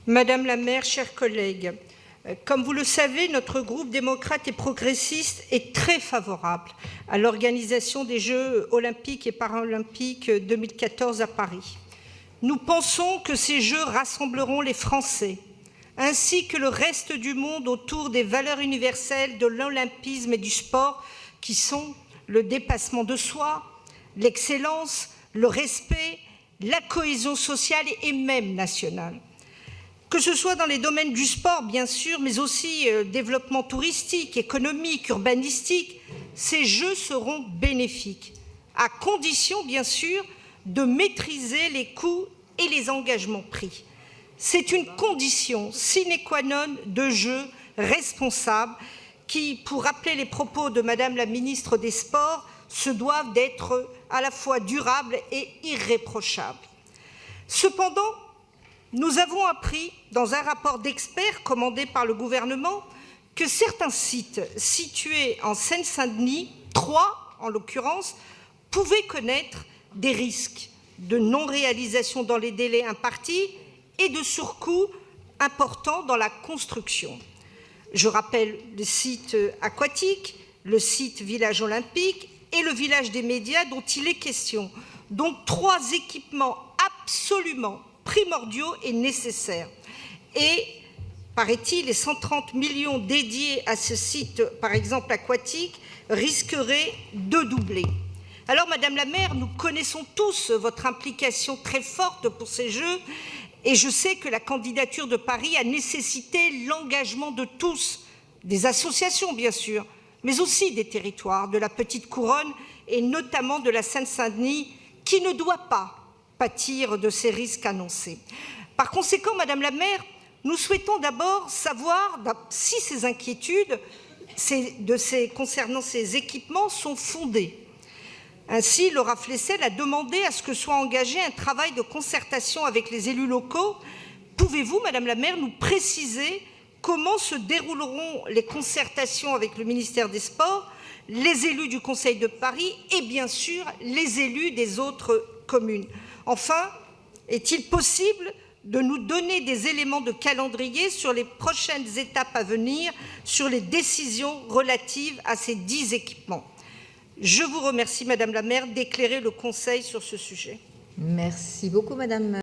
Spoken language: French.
Madame la maire, chers collègues, comme vous le savez, notre groupe démocrate et progressiste est très favorable à l'organisation des Jeux olympiques et paralympiques 2014 à Paris. Nous pensons que ces Jeux rassembleront les Français, ainsi que le reste du monde autour des valeurs universelles de l'olympisme et du sport, qui sont le dépassement de soi, l'excellence, le respect, la cohésion sociale et même nationale. Que ce soit dans les domaines du sport, bien sûr, mais aussi développement touristique, économique, urbanistique, ces Jeux seront bénéfiques, à condition, bien sûr, de maîtriser les coûts et les engagements pris. C'est une condition sine qua non de Jeux responsables qui, pour rappeler les propos de Madame la ministre des Sports, se doivent d'être à la fois durables et irréprochables. Cependant, nous avons appris, dans un rapport d'experts commandé par le gouvernement, que certains sites situés en Seine-Saint-Denis, 3 en l'occurrence, pouvaient connaître des risques de non-réalisation dans les délais impartis et de surcoûts importants dans la construction. Je rappelle le site aquatique, le site village olympique et le village des médias dont il est question. Donc 3 équipements absolument primordiaux et nécessaires. Et, paraît-il, les 130 millions dédiés à ce site, par exemple aquatique, risqueraient de doubler. Alors, Madame la maire, nous connaissons tous votre implication très forte pour ces Jeux, et je sais que la candidature de Paris a nécessité l'engagement de tous, des associations bien sûr, mais aussi des territoires, de la Petite Couronne et notamment de la Seine-Saint-Denis, qui ne doit pas pâtir de ces risques annoncés. Par conséquent, Madame la maire, nous souhaitons d'abord savoir si ces inquiétudes concernant ces équipements sont fondées. Ainsi, Laura Flessel a demandé à ce que soit engagé un travail de concertation avec les élus locaux. Pouvez-vous, Madame la maire, nous préciser comment se dérouleront les concertations avec le ministère des Sports, les élus du Conseil de Paris et bien sûr les élus des autres communes? Enfin, est-il possible de nous donner des éléments de calendrier sur les prochaines étapes à venir, sur les décisions relatives à ces 10 équipements? Je vous remercie, Madame la maire, d'éclairer le Conseil sur ce sujet. Merci beaucoup, Madame.